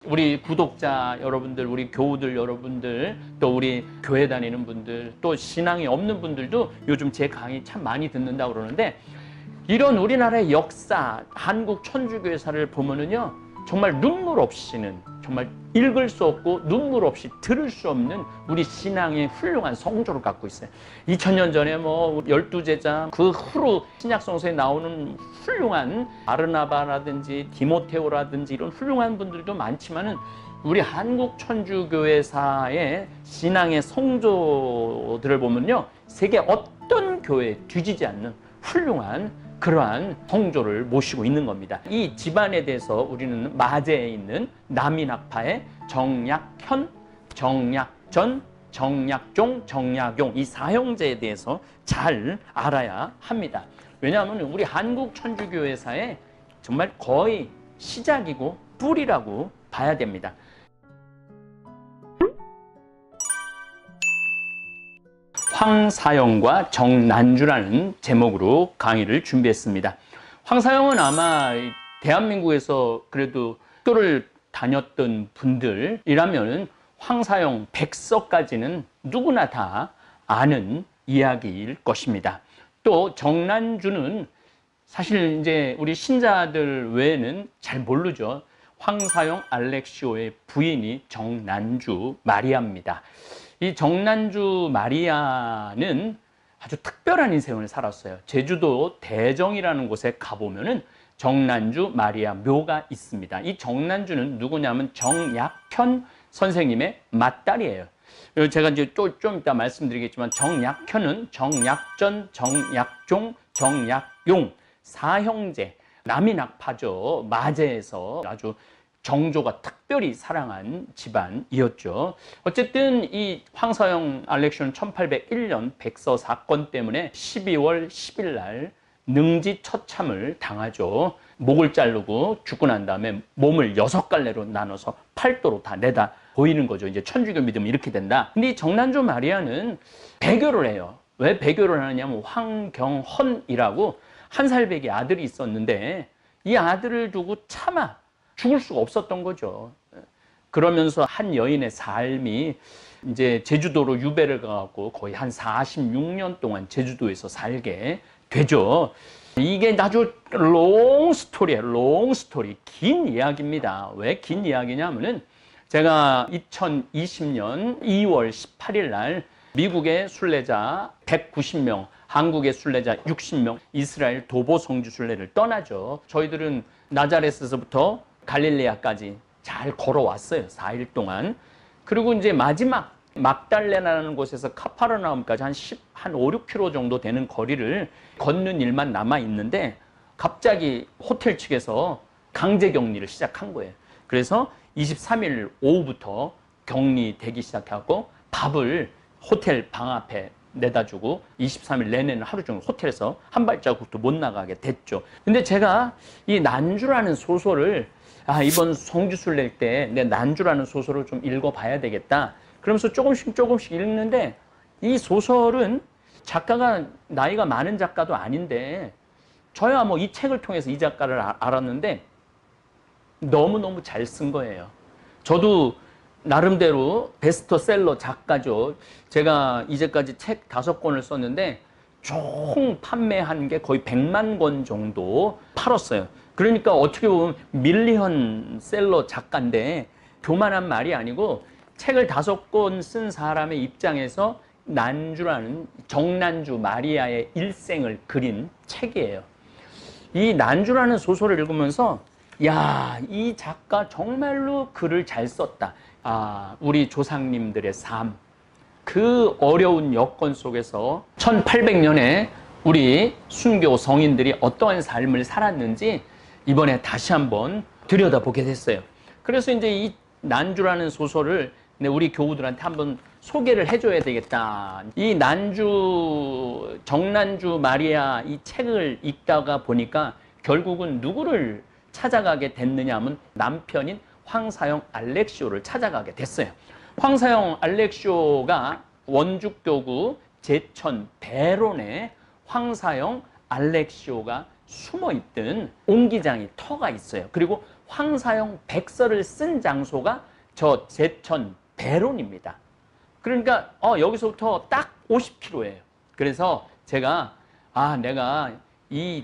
우리 구독자 여러분들, 우리 교우들 여러분들, 또 우리 교회 다니는 분들, 또 신앙이 없는 분들도 요즘 제 강의 참 많이 듣는다고 그러는데, 이런 우리나라의 역사, 한국 천주교회사를 보면은요, 정말 눈물 없이는, 정말 읽을 수 없고 눈물 없이 들을 수 없는 우리 신앙의 훌륭한 성조를 갖고 있어요. 2000년 전에 뭐 12제자, 그 후로 신약성서에 나오는 훌륭한 바르나바라든지 디모테오라든지 이런 훌륭한 분들도 많지만은, 우리 한국 천주교회사의 신앙의 성조들을 보면요, 세계 어떤 교회에 뒤지지 않는 훌륭한 그러한 성조를 모시고 있는 겁니다. 이 집안에 대해서 우리는 마제에 있는 남인학파의 정약현, 정약전, 정약종, 정약용, 이 사형제에 대해서 잘 알아야 합니다. 왜냐하면 우리 한국 천주교회사의 정말 거의 시작이고 뿌리라고 봐야 됩니다. 황사영과 정난주라는 제목으로 강의를 준비했습니다. 황사영은 아마 대한민국에서 그래도 학교를 다녔던 분들이라면 황사영 백서까지는 누구나 다 아는 이야기일 것입니다. 또 정난주는 사실 이제 우리 신자들 외에는 잘 모르죠. 황사영 알렉시오의 부인이 정난주 마리아입니다. 이 정난주 마리아는 아주 특별한 인생을 살았어요. 제주도 대정이라는 곳에 가보면은 정난주 마리아 묘가 있습니다. 이 정난주는 누구냐면 정약현 선생님의 맏딸이에요. 그리고 제가 이제 또 좀 이따 말씀드리겠지만, 정약현은 정약전, 정약종, 정약용 사형제, 남인학파죠. 마제에서 아주 정조가 특별히 사랑한 집안이었죠. 어쨌든 이 황사영 알렉시오는 1801년 백서 사건 때문에 12월 10일 날 능지 처참을 당하죠. 목을 자르고 죽고 난 다음에 몸을 6갈래로 나눠서 팔도로 다 내다 보이는 거죠. 이제 천주교 믿으면 이렇게 된다. 근데 이 정난주 마리아는 배교를 해요. 왜 배교를 하느냐면, 황경헌이라고 1살배기 아들이 있었는데, 이 아들을 두고 차마 죽을 수가 없었던 거죠. 그러면서 한 여인의 삶이 이제 제주도로 유배를 가고 거의 한 46년 동안 제주도에서 살게 되죠. 이게 아주 롱 스토리예요. 롱 스토리. 긴 이야기입니다. 왜 긴 이야기냐면은, 제가 2020년 2월 18일 날 미국의 순례자 190명, 한국의 순례자 60명, 이스라엘 도보 성지 순례를 떠나죠. 저희들은 나자렛에서부터 갈릴레아까지 잘 걸어왔어요. 4일 동안. 그리고 이제 마지막 막달레라는 곳에서 카파르나움까지 한 5, 6km 정도 되는 거리를 걷는 일만 남아 있는데, 갑자기 호텔 측에서 강제 격리를 시작한 거예요. 그래서 23일 오후부터 격리되기 시작하고, 밥을 호텔 방 앞에 내다 주고 23일 내내는 하루 종일 호텔에서 한 발자국도 못 나가게 됐죠. 근데 제가 이 난주라는 소설을 이번 성주순례 때 내 난주라는 소설을 좀 읽어봐야 되겠다. 그러면서 조금씩 읽는데, 이 소설은 작가가 나이가 많은 작가도 아닌데, 저야 뭐 이 책을 통해서 이 작가를 알았는데 너무너무 잘 쓴 거예요. 저도 나름대로 베스트셀러 작가죠. 제가 이제까지 책 5권을 썼는데 총 판매한 게 거의 100만 권 정도 팔았어요. 그러니까 어떻게 보면 밀리언 셀러 작가인데, 교만한 말이 아니고 책을 5권 쓴 사람의 입장에서 난주라는 정난주 마리아의 일생을 그린 책이에요. 이 난주라는 소설을 읽으면서, 야, 이 작가 정말로 글을 잘 썼다. 우리 조상님들의 삶, 그 어려운 여건 속에서 1800년에 우리 순교 성인들이 어떠한 삶을 살았는지 이번에 다시 한번 들여다보게 됐어요. 그래서 이제 이 난주라는 소설을 우리 교우들한테 한번 소개를 해줘야 되겠다. 이 난주, 정난주 마리아 이 책을 읽다가 보니까 결국은 누구를 찾아가게 됐느냐 하면, 남편인 황사영 알렉시오를 찾아가게 됐어요. 황사영 알렉시오가 원주교구 제천 대론에 황사영 알렉시오가 숨어있던 옹기장이 터가 있어요. 그리고 황사용 백서를 쓴 장소가 저 제천 배론입니다. 그러니까 여기서부터 딱 50km예요. 그래서 제가 내가 이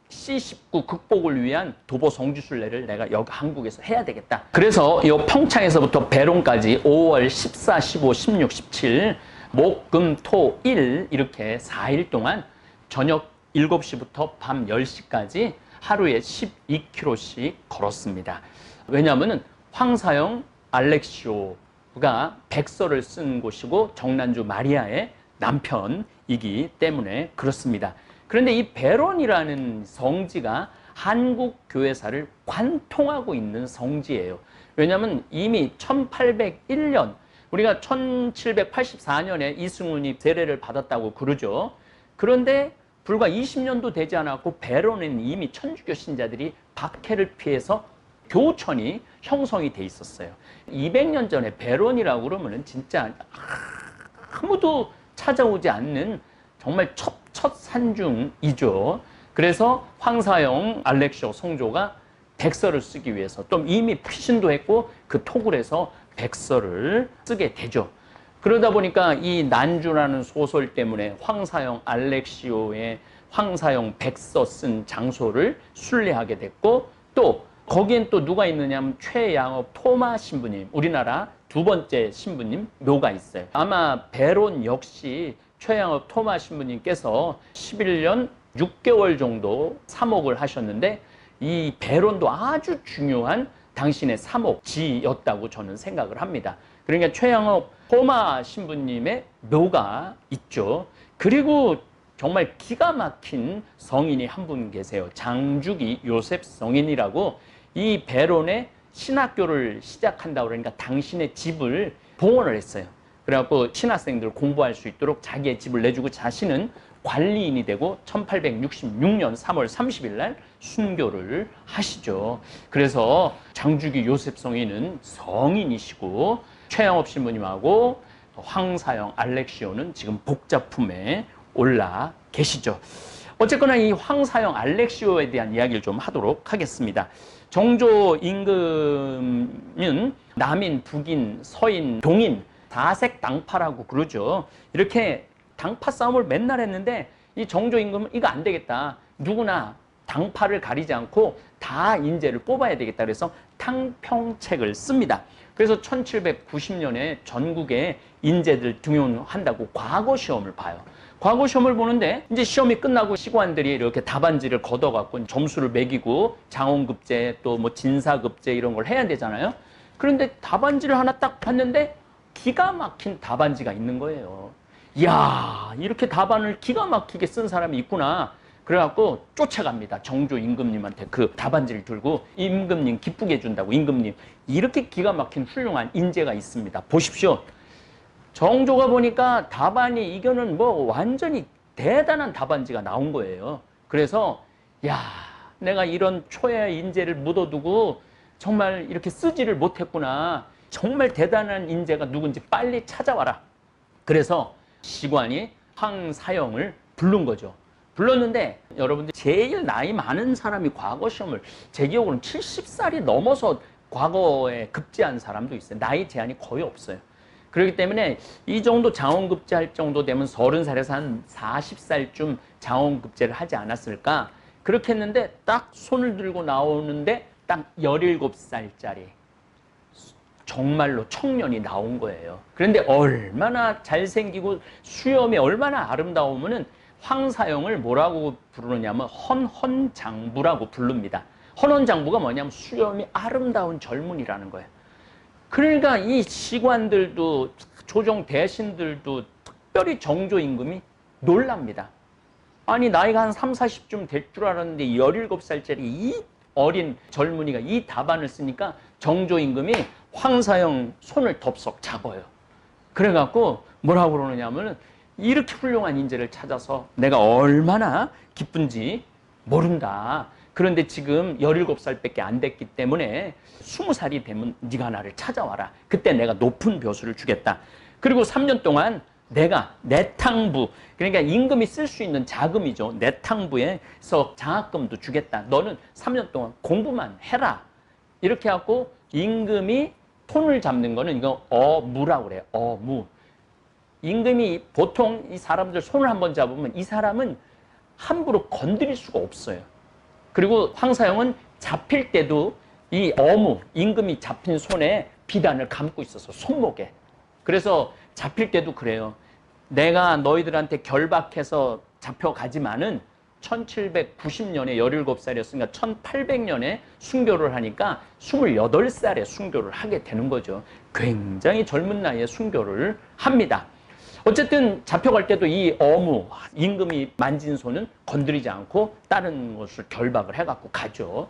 C19 극복을 위한 도보 성지순례를 내가 여기 한국에서 해야 되겠다. 그래서 이 평창에서부터 배론까지 5월 14, 15, 16, 17 목, 금, 토, 일 이렇게 4일 동안 저녁 7시부터 밤 10시까지 하루에 12km씩 걸었습니다. 왜냐하면 황사영 알렉시오가 백서를 쓴 곳이고 정난주 마리아의 남편이기 때문에 그렇습니다. 그런데 이 베론이라는 성지가 한국 교회사를 관통하고 있는 성지예요. 왜냐하면 이미 1801년 우리가 1784년에 이승훈이 세례를 받았다고 그러죠. 그런데 불과 20년도 되지 않았고 베론은 이미 천주교 신자들이 박해를 피해서 교천이 형성이 돼 있었어요. 200년 전에 베론이라고 그러면은 진짜 아무도 찾아오지 않는 정말 첫 산중이죠. 그래서 황사영 알렉시오 성조가 백서를 쓰기 위해서 또 이미 피신도 했고 그 톡을 해서 백서를 쓰게 되죠. 그러다 보니까 이 난주라는 소설 때문에 황사영 알렉시오의 황사영 백서 쓴 장소를 순례하게 됐고 또 거기엔 또 누가 있느냐면 최양업 토마 신부님, 우리나라 두 번째 신부님 묘가 있어요. 아마 베론 역시 최양업 토마 신부님께서 11년 6개월 정도 사목을 하셨는데 이 베론도 아주 중요한 당신의 사목지였다고 저는 생각을 합니다. 그러니까 최양업 토마 신부님의 묘가 있죠. 그리고 정말 기가 막힌 성인이 한 분 계세요. 장주기 요셉 성인이라고 이 베론에 신학교를 시작한다고 그러니까 당신의 집을 봉헌을 했어요. 그래갖고 신학생들 공부할 수 있도록 자기의 집을 내주고 자신은 관리인이 되고 1866년 3월 30일 날 순교를 하시죠. 그래서 장주기 요셉 성인은 성인이시고 최양업 신부님하고 황사영 알렉시오는 지금 복자품에 올라 계시죠. 어쨌거나 이 황사영 알렉시오에 대한 이야기를 좀 하도록 하겠습니다. 정조 임금은 남인, 북인, 서인, 동인 다색 당파라고 그러죠. 이렇게 당파 싸움을 맨날 했는데 이 정조 임금은 이거 안 되겠다. 누구나 당파를 가리지 않고 다 인재를 뽑아야 되겠다. 그래서 탕평책을 씁니다. 그래서 1790년에 전국에 인재들 등용한다고 과거 시험을 봐요. 과거 시험을 보는데 이제 시험이 끝나고 시관들이 이렇게 답안지를 걷어갖고 점수를 매기고 장원급제 또 뭐 진사급제 이런 걸 해야 되잖아요. 그런데 답안지를 하나 딱 봤는데 기가 막힌 답안지가 있는 거예요. 이야, 이렇게 답안을 기가 막히게 쓴 사람이 있구나. 그래갖고 쫓아갑니다. 정조 임금님한테 그 답안지를 들고 임금님 기쁘게 해준다고 임금님 이렇게 기가 막힌 훌륭한 인재가 있습니다. 보십시오. 정조가 보니까 답안이 이거는 뭐 완전히 대단한 답안지가 나온 거예요. 그래서 야, 내가 이런 초야 인재를 묻어두고 정말 이렇게 쓰지를 못했구나. 정말 대단한 인재가 누군지 빨리 찾아와라. 그래서 시관이 황사영을 부른 거죠. 불렀는데 여러분들 제일 나이 많은 사람이 과거 시험을 제 기억으로는 70살이 넘어서 과거에 급제한 사람도 있어요. 나이 제한이 거의 없어요. 그렇기 때문에 이 정도 장원급제할 정도 되면 30살에서 한 40살쯤 장원급제를 하지 않았을까 그렇게 했는데 딱 손을 들고 나오는데 딱 17살짜리 정말로 청년이 나온 거예요. 그런데 얼마나 잘생기고 수염이 얼마나 아름다우면은 황사영을 뭐라고 부르느냐면 헌헌장부라고 부릅니다. 헌헌장부가 뭐냐면 수염이 아름다운 젊은이라는 거예요. 그러니까 이 시관들도 조정 대신들도 특별히 정조 임금이 놀랍니다. 아니 나이가 한 3, 40쯤 될 줄 알았는데 17살짜리 이 어린 젊은이가 이 답안을 쓰니까 정조 임금이 황사영 손을 덥석 잡아요. 그래갖고 뭐라고 그러느냐면 이렇게 훌륭한 인재를 찾아서 내가 얼마나 기쁜지 모른다. 그런데 지금 17살밖에 안 됐기 때문에 20살이 되면 네가 나를 찾아와라. 그때 내가 높은 벼슬을 주겠다. 그리고 3년 동안 내가 내탕부, 그러니까 임금이 쓸 수 있는 자금이죠. 내탕부에서 장학금도 주겠다. 너는 3년 동안 공부만 해라. 이렇게 하고 임금이 손을 잡는 거는 이거 어무라고 그래요. 어무. 임금이 보통 이 사람들 손을 한번 잡으면 이 사람은 함부로 건드릴 수가 없어요. 그리고 황사영은 잡힐 때도 이 어무, 임금이 잡힌 손에 비단을 감고 있어서 손목에. 그래서 잡힐 때도 그래요. 내가 너희들한테 결박해서 잡혀가지만은 1790년에 17살이었으니까 1800년에 순교를 하니까 28살에 순교를 하게 되는 거죠. 굉장히 젊은 나이에 순교를 합니다. 어쨌든 잡혀갈 때도 이 어무, 임금이 만진 손은 건드리지 않고 다른 것을 결박을 해갖고 가죠.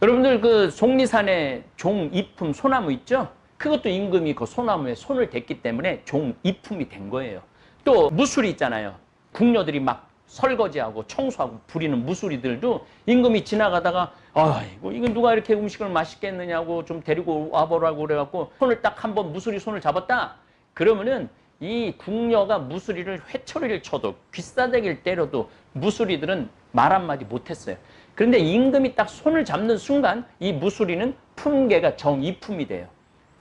여러분들 그 속리산에 종이품 소나무 있죠? 그것도 임금이 그 소나무에 손을 댔기 때문에 종이품이 된 거예요. 또 무술이 있잖아요. 궁녀들이 막 설거지하고 청소하고 부리는 무술이들도 임금이 지나가다가 아이고 이거 누가 이렇게 음식을 맛있게 했느냐고 좀 데리고 와보라고 그래갖고 손을 딱 한번 무술이 손을 잡았다. 그러면은 이 궁녀가 무술이를 회초리를 쳐도 귀싸대기를 때려도 무술이들은 말 한마디 못했어요. 그런데 임금이 딱 손을 잡는 순간 이 무술이는 품계가 정이품이 돼요.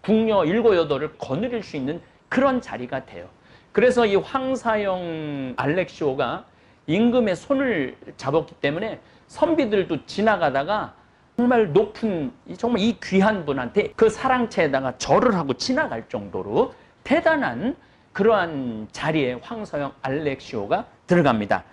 궁녀 7, 8을 거느릴 수 있는 그런 자리가 돼요. 그래서 이 황사영 알렉시오가 임금의 손을 잡았기 때문에 선비들도 지나가다가 정말 높은, 정말 이 귀한 분한테 그 사랑채에다가 절을 하고 지나갈 정도로 대단한 그러한 자리에 황사영 알렉시오가 들어갑니다.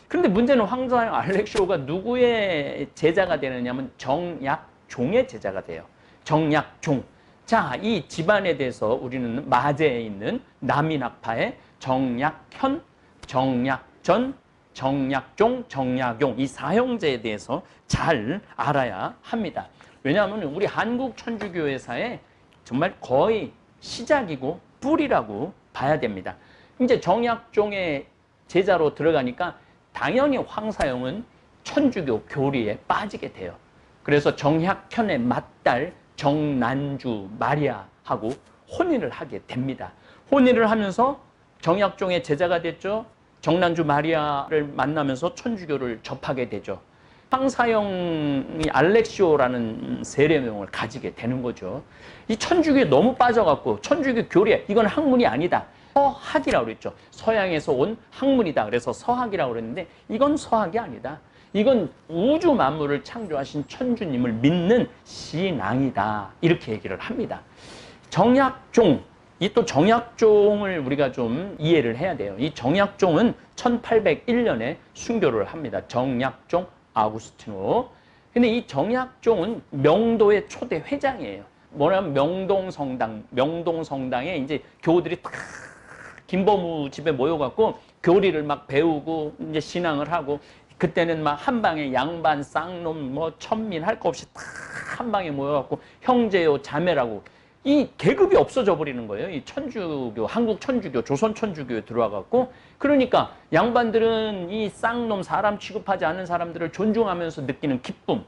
그런데 문제는 황사영 알렉시오가 누구의 제자가 되느냐면 정약종의 제자가 돼요. 정약종. 자, 이 집안에 대해서 우리는 마제에 있는 남인학파의 정약현, 정약전, 정약종, 정약용 이 사형제에 대해서 잘 알아야 합니다. 왜냐하면 우리 한국 천주교회사의 정말 거의 시작이고 뿌리라고 봐야 됩니다. 이제 정약종의 제자로 들어가니까 당연히 황사영은 천주교 교리에 빠지게 돼요. 그래서 정약현의 맏딸 정난주 마리아하고 혼인을 하게 됩니다. 혼인을 하면서 정약종의 제자가 됐죠. 정난주 마리아를 만나면서 천주교를 접하게 되죠. 황사영이 알렉시오라는 세례명을 가지게 되는 거죠. 이 천주교에 너무 빠져갖고 천주교 교리, 이건 학문이 아니다. 서학이라고 그랬죠. 서양에서 온 학문이다. 그래서 서학이라고 그랬는데 이건 서학이 아니다. 이건 우주 만물을 창조하신 천주님을 믿는 신앙이다. 이렇게 얘기를 합니다. 정약종, 이 또 정약종을 우리가 좀 이해를 해야 돼요. 이 정약종은 1801년에 순교를 합니다. 정약종 아구스티노. 근데 이 정약종은 명도의 초대 회장이에요. 뭐냐면 명동성당에 이제 교우들이 탁 김범우 집에 모여갖고 교리를 막 배우고 이제 신앙을 하고, 그때는 막 한방에 양반, 쌍놈, 뭐 천민 할 거 없이 다 한방에 모여갖고 형제요, 자매라고 이 계급이 없어져 버리는 거예요. 이 천주교, 한국 천주교, 조선 천주교에 들어와갖고, 그러니까 양반들은 이 쌍놈, 사람 취급하지 않은 사람들을 존중하면서 느끼는 기쁨,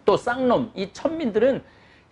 또 쌍놈, 이 천민들은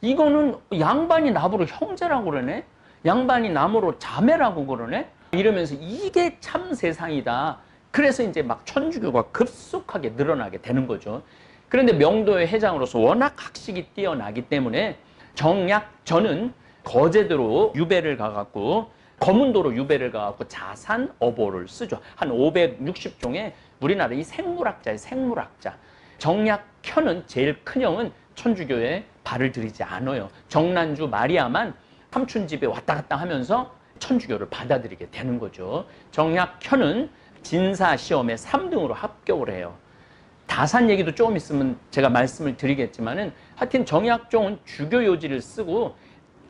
이거는 양반이 나보고 형제라고 그러네, 양반이 나보고 자매라고 그러네, 이러면서 이게 참 세상이다. 그래서 이제 막 천주교가 급속하게 늘어나게 되는 거죠. 그런데 명도의 회장으로서 워낙 학식이 뛰어나기 때문에 정약전은 거제도로 유배를 가갖고, 거문도로 유배를 가갖고 자산 어보를 쓰죠. 한 560종의 우리나라 이 생물학자의 생물학자. 정약현은 제일 큰 형은 천주교에 발을 들이지 않아요. 정난주 마리아만 삼촌 집에 왔다 갔다 하면서 천주교를 받아들이게 되는 거죠. 정약현은 진사시험에 3등으로 합격을 해요. 다산 얘기도 조금 있으면 제가 말씀을 드리겠지만은, 하여튼 정약종은 주교요지를 쓰고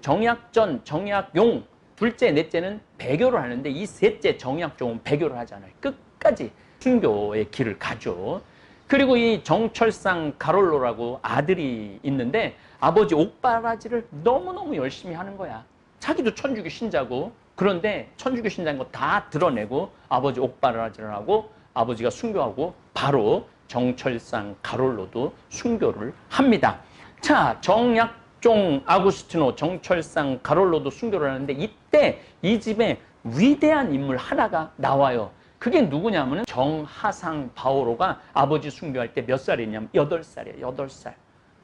정약전, 정약용 둘째, 넷째는 배교를 하는데 이 셋째 정약종은 배교를 하잖아요. 끝까지 순교의 길을 가죠. 그리고 이 정철상 가롤로라고 아들이 있는데 아버지 옥바라지를 너무너무 열심히 하는 거야. 자기도 천주교 신자고, 그런데 천주교 신자인 거 다 드러내고 아버지 옥바라지를 하고 아버지가 순교하고 바로 정철상 가롤로도 순교를 합니다. 자, 정약종 아구스티노, 정철상 가롤로도 순교를 하는데 이때 이 집에 위대한 인물 하나가 나와요. 그게 누구냐면 정하상 바오로가 아버지 순교할 때 몇 살이냐면 8살이에요. 8살.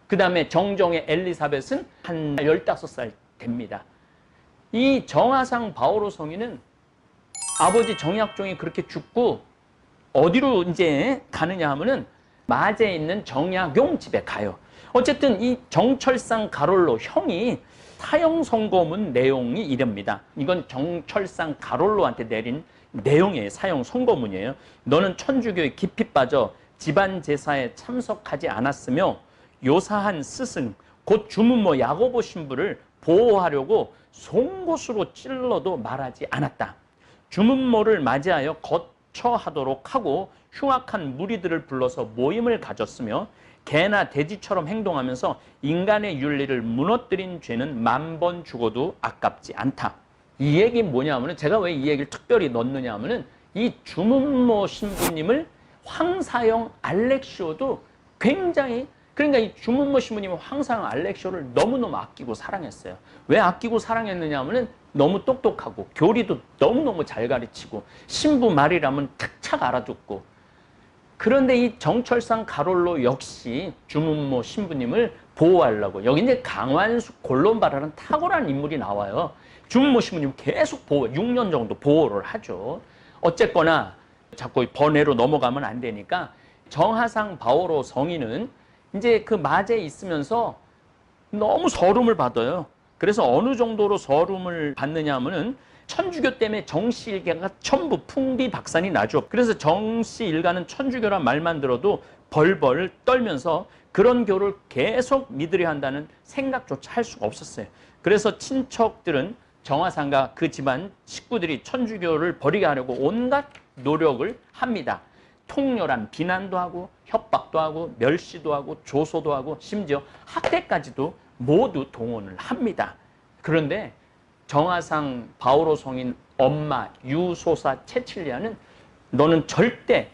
그 다음에 정정의 엘리사벳은 한 15살 됩니다. 이 정하상 바오로 성인은 아버지 정약종이 그렇게 죽고 어디로 이제 가느냐 하면은 마제에 있는 정약용 집에 가요. 어쨌든 이 정철상 가롤로 형이 사형 선고문 내용이 이럽니다. 이건 정철상 가롤로한테 내린 내용이에요. 사형 선고문이에요. 너는 천주교에 깊이 빠져 집안 제사에 참석하지 않았으며 요사한 스승 곧 주문모 야고보 신부를 보호하려고 송곳으로 찔러도 말하지 않았다. 주문모를 맞이하여 거처하도록 하고 흉악한 무리들을 불러서 모임을 가졌으며 개나 돼지처럼 행동하면서 인간의 윤리를 무너뜨린 죄는 10,000번 죽어도 아깝지 않다. 이 얘기 뭐냐면은 제가 왜 이 얘기를 특별히 넣느냐 하면은 이 주문모 신부님을 황사영 알렉시오도 굉장히 그러니까 이 주문모 신부님은 황사영 알렉시오를 너무너무 아끼고 사랑했어요. 왜 아끼고 사랑했느냐 하면은 너무 똑똑하고 교리도 너무너무 잘 가르치고 신부 말이라면 탁착 알아듣고 그런데 이 정철상 가롤로 역시 주문모 신부님을 보호하려고 여기 이제 강완숙 골론바라는 탁월한 인물이 나와요. 주문모 신부님 계속 보호, 6년 정도 보호를 하죠. 어쨌거나 자꾸 번외로 넘어가면 안 되니까 정하상 바오로 성인은 이제 그 마제에 있으면서 너무 서름을 받아요. 그래서 어느 정도로 서름을 받느냐 하면은 천주교 때문에 정씨 일가가 전부 풍비박산이 나죠. 그래서 정씨 일가는 천주교란 말만 들어도 벌벌 떨면서 그런 교를 계속 믿으려 한다는 생각조차 할 수가 없었어요. 그래서 친척들은 정하상과 그 집안 식구들이 천주교를 버리게 하려고 온갖 노력을 합니다. 통렬한 비난도 하고 협박도 하고 멸시도 하고 조소도 하고 심지어 학대까지도 모두 동원을 합니다. 그런데 정하상 바오로 성인 엄마 유소사 채칠리아는 너는 절대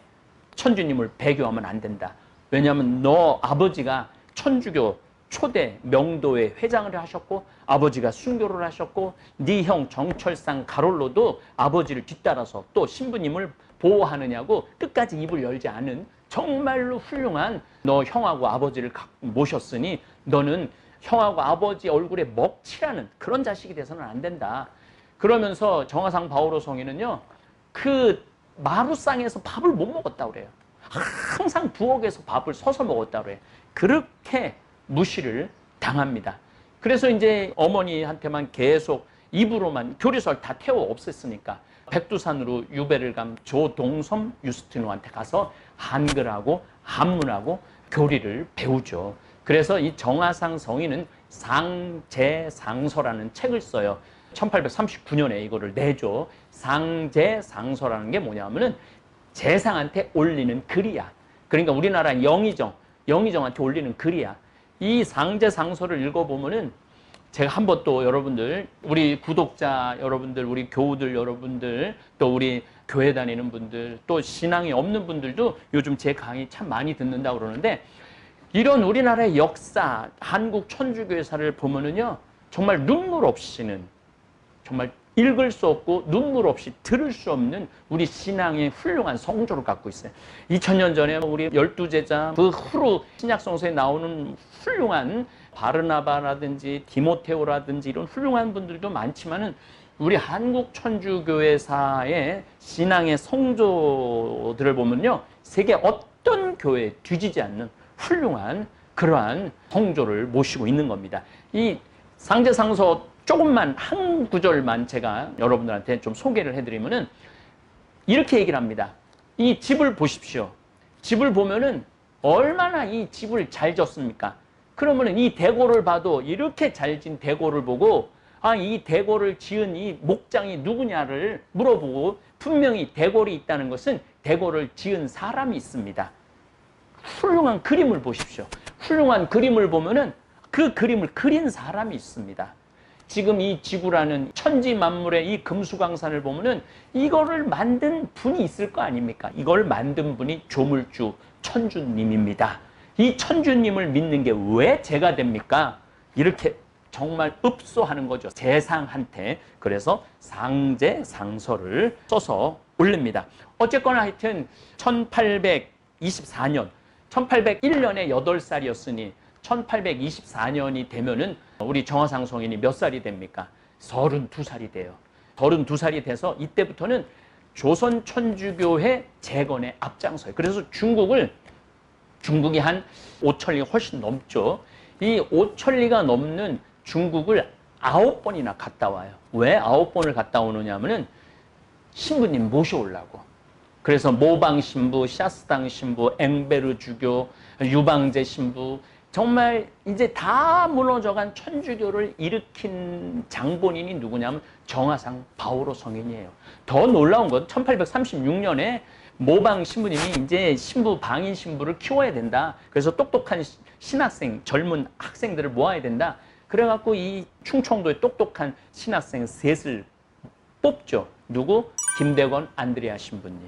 천주님을 배교하면 안 된다. 왜냐하면 너 아버지가 천주교 초대 명도회 회장을 하셨고 아버지가 순교를 하셨고 네 형 정철상 가롤로도 아버지를 뒤따라서 또 신부님을 보호하느냐고 끝까지 입을 열지 않은 정말로 훌륭한 너 형하고 아버지를 모셨으니 너는 형하고 아버지 얼굴에 먹칠하는 그런 자식이 돼서는 안 된다. 그러면서 정하상 바오로 성인은요, 그 마루상에서 밥을 못 먹었다고 그래요. 항상 부엌에서 밥을 서서 먹었다고 그래요. 그렇게 무시를 당합니다. 그래서 이제 어머니한테만 계속 입으로만 교리서를 다 태워 없앴으니까 백두산으로 유배를 간 조동섬 유스티노한테 가서 한글하고 한문하고 교리를 배우죠. 그래서 이 정하상 성인은 상제상서라는 책을 써요. 1839년에 이거를 내죠. 상제상서라는 게 뭐냐면은 재상한테 올리는 글이야. 그러니까 우리나라 영의정한테 올리는 글이야. 이 상제상서를 읽어보면은 제가 한번 또 여러분들, 우리 구독자 여러분들, 우리 교우들 여러분들, 또 우리 교회 다니는 분들, 또 신앙이 없는 분들도 요즘 제 강의 참 많이 듣는다고 그러는데 이런 우리나라의 역사, 한국 천주교회사를 보면은요, 정말 눈물 없이는, 정말 읽을 수 없고 눈물 없이 들을 수 없는 우리 신앙의 훌륭한 성조를 갖고 있어요. 2000년 전에 우리 12제자, 그 후로 신약성서에 나오는 훌륭한 바르나바라든지 디모테오라든지 이런 훌륭한 분들도 많지만은 우리 한국 천주교회사의 신앙의 성조들을 보면요, 세계 어떤 교회에 뒤지지 않는 훌륭한 그러한 성조를 모시고 있는 겁니다. 이 상제상서 조금만 한 구절만 제가 여러분들한테 좀 소개를 해드리면은 이렇게 얘기를 합니다. 이 집을 보십시오. 집을 보면은 얼마나 이 집을 잘 졌습니까? 그러면은 이 대고를 봐도 이렇게 잘 진 대고를 보고 아, 이 대고를 지은 이 목장이 누구냐를 물어보고 분명히 대궐이 있다는 것은 대고를 지은 사람이 있습니다. 훌륭한 그림을 보십시오. 훌륭한 그림을 보면은 그 그림을 그린 사람이 있습니다. 지금 이 지구라는 천지 만물의 이 금수강산을 보면은 이거를 만든 분이 있을 거 아닙니까? 이걸 만든 분이 조물주 천주님입니다. 이 천주님을 믿는 게 왜 죄가 됩니까? 이렇게 정말 읍소하는 거죠. 재상한테. 그래서 상제상서를 써서 올립니다. 어쨌거나 하여튼 1824년 1801년에 8살이었으니 1824년이 되면은 우리 정화상 성인이 몇 살이 됩니까? 32살이 돼요. 32살이 돼서 이때부터는 조선 천주교회 재건에 앞장서요. 그래서 중국이 한 5천리가 훨씬 넘죠. 이 5천리가 넘는 중국을 9번이나 갔다 와요. 왜 9번을 갔다 오느냐 하면은 신부님 모셔오려고. 그래서 모방 신부, 샤스당 신부, 앵베르 주교, 유방제 신부, 정말 이제 다 무너져간 천주교를 일으킨 장본인이 누구냐면 정화상 바오로 성인이에요. 더 놀라운 건 1836년에 모방 신부님이 이제 신부, 방인 신부를 키워야 된다. 그래서 똑똑한 신학생, 젊은 학생들을 모아야 된다. 그래갖고 이 충청도의 똑똑한 신학생 셋을 뽑죠. 누구? 김대건, 안드레아 신부님,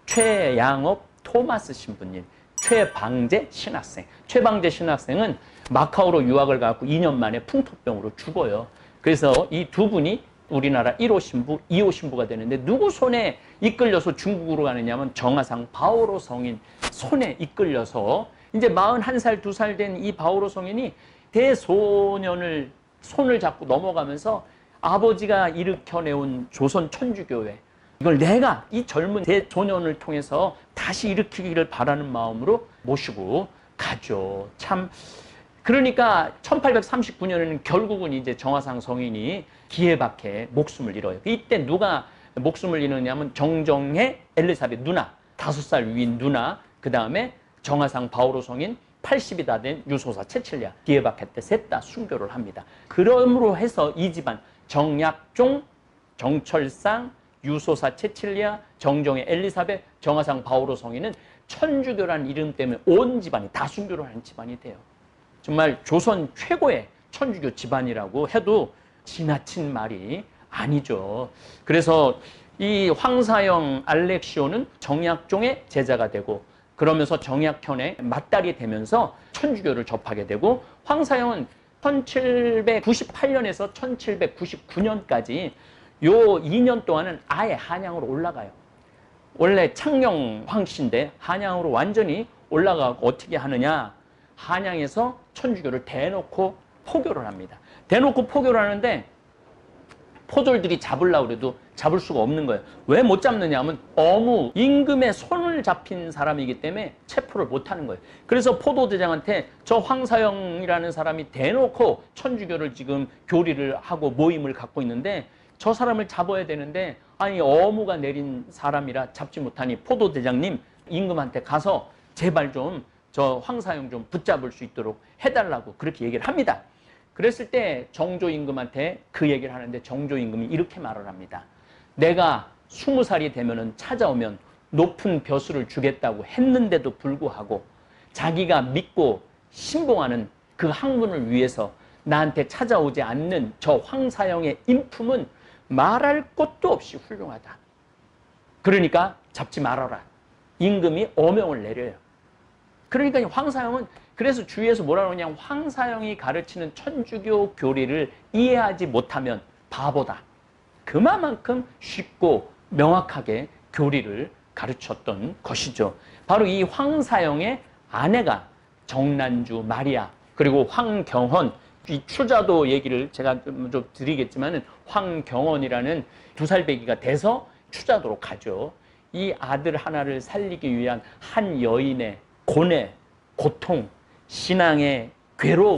최양업, 토마스 신부님, 최방제 신학생. 최방제 신학생은 마카오로 유학을 가고 2년 만에 풍토병으로 죽어요. 그래서 이 두 분이 우리나라 1호 신부, 2호 신부가 되는데 누구 손에 이끌려서 중국으로 가느냐면 정화상 바오로 성인 손에 이끌려서 이제 41살, 2살 된 이 바오로 성인이 대소년을 손을 잡고 넘어가면서 아버지가 일으켜내온 조선 천주교회, 이걸 내가 이 젊은 대소년을 통해서 다시 일으키기를 바라는 마음으로 모시고 가죠. 참. 그러니까 1839년에는 결국은 이제 정화상 성인이 기해박해 목숨을 잃어요. 이때 누가 목숨을 잃느냐면 정정의 엘리사벳 누나, 5살 위인 누나, 그 다음에 정화상 바오로 성인 80이 다 된 유소사 채칠리아, 기해박해 때 셋 다 순교를 합니다. 그러므로 해서 이 집안 정약종, 정철상, 유소사 채칠리아, 정정의 엘리사벳, 정화상 바오로 성인은 천주교라는 이름 때문에 온 집안이 다 순교를 하는 집안이 돼요. 정말 조선 최고의 천주교 집안이라고 해도 지나친 말이 아니죠. 그래서 이 황사영 알렉시오는 정약종의 제자가 되고 그러면서 정약현의 맏딸이 되면서 천주교를 접하게 되고 황사영은 1798년에서 1799년까지 요 2년 동안은 아예 한양으로 올라가요. 원래 창녕 황씨인데 한양으로 완전히 올라가고 어떻게 하느냐. 한양에서 천주교를 대놓고 포교를 합니다. 대놓고 포교를 하는데 포졸들이 잡으려고 해도 잡을 수가 없는 거예요. 왜 못 잡느냐 하면 어무 임금의 손을 잡힌 사람이기 때문에 체포를 못 하는 거예요. 그래서 포도대장한테 저 황사영이라는 사람이 대놓고 천주교를 지금 교리를 하고 모임을 갖고 있는데 저 사람을 잡아야 되는데 아니 어무가 내린 사람이라 잡지 못하니 포도대장님 임금한테 가서 제발 좀 저 황사영 좀 붙잡을 수 있도록 해달라고 그렇게 얘기를 합니다. 그랬을 때 정조 임금한테 그 얘기를 하는데 정조 임금이 이렇게 말을 합니다. 내가 20살이 되면은 찾아오면 높은 벼슬을 주겠다고 했는데도 불구하고 자기가 믿고 신봉하는 그 학문을 위해서 나한테 찾아오지 않는 저 황사영의 인품은 말할 것도 없이 훌륭하다. 그러니까 잡지 말아라. 임금이 어명을 내려요. 그러니까 황사영은 그래서 주위에서 뭐라 그러냐, 황사영이 가르치는 천주교 교리를 이해하지 못하면 바보다. 그만큼 쉽고 명확하게 교리를 가르쳤던 것이죠. 바로 이 황사영의 아내가 정난주 마리아, 그리고 황경헌, 이 추자도 얘기를 제가 좀 드리겠지만은 황경헌이라는 2살배기가 돼서 추자도로 가죠. 이 아들 하나를 살리기 위한 한 여인의 고뇌, 고통, 신앙의 괴로움,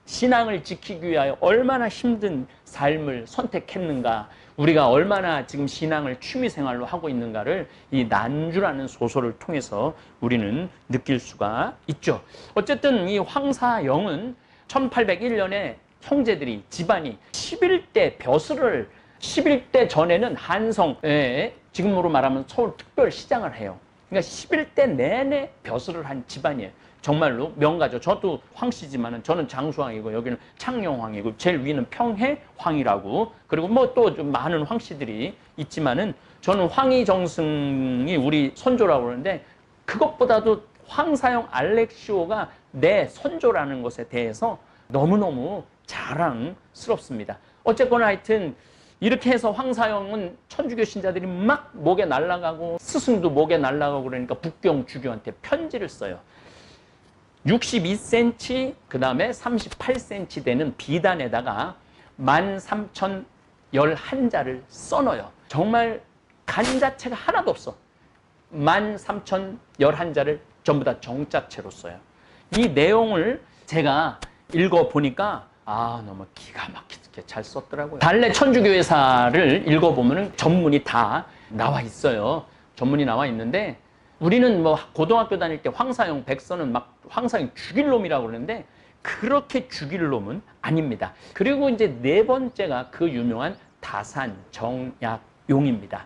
신앙을 지키기 위하여 얼마나 힘든 삶을 선택했는가, 우리가 얼마나 지금 신앙을 취미생활로 하고 있는가를 이 난주라는 소설을 통해서 우리는 느낄 수가 있죠. 어쨌든 이 황사영은 1801년에 형제들이 집안이 11대 벼슬을 11대 전에는 한성에 지금으로 말하면 서울특별시장을 해요. 그러니까 11대 내내 벼슬을 한 집안이에요. 정말로 명가죠. 저도 황씨지만은 저는 장수왕이고 여기는 창녕왕이고 제일 위는 평해황이라고, 그리고 뭐 또 좀 많은 황씨들이 있지만은 저는 황희정승이 우리 선조라고 그러는데 그것보다도 황사영 알렉시오가 내 선조라는 것에 대해서 너무너무 자랑스럽습니다. 어쨌거나 하여튼 이렇게 해서 황사영은 천주교 신자들이 막 목에 날아가고 스승도 목에 날아가고 그러니까 북경 주교한테 편지를 써요. 62cm, 그 다음에 38cm 되는 비단에다가 13,011자를 써넣어요. 정말 간 자체가 하나도 없어. 13,011자를 전부 다 정자체로 써요. 이 내용을 제가 읽어보니까 너무 기가 막히게 잘 썼더라고요. 달래 천주교회사를 읽어보면 전문이 다 나와 있어요. 전문이 나와 있는데 우리는 뭐 고등학교 다닐 때 황사용, 백서는 막 황사용 죽일 놈이라고 그러는데 그렇게 죽일 놈은 아닙니다. 그리고 이제 네 번째가 그 유명한 다산정약용입니다.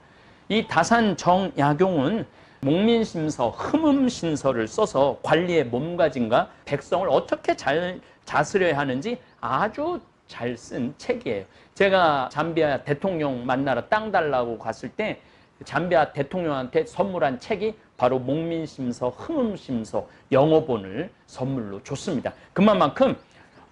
이 다산정약용은 목민심서, 흠음신서를 써서 관리의 몸가짐과 백성을 어떻게 잘 다스려야 하는지 아주 잘 쓴 책이에요. 제가 잠비아 대통령 만나러 땅 달라고 갔을 때 잠비아 대통령한테 선물한 책이 바로 목민심서, 흠음심서 영어본을 선물로 줬습니다. 그만큼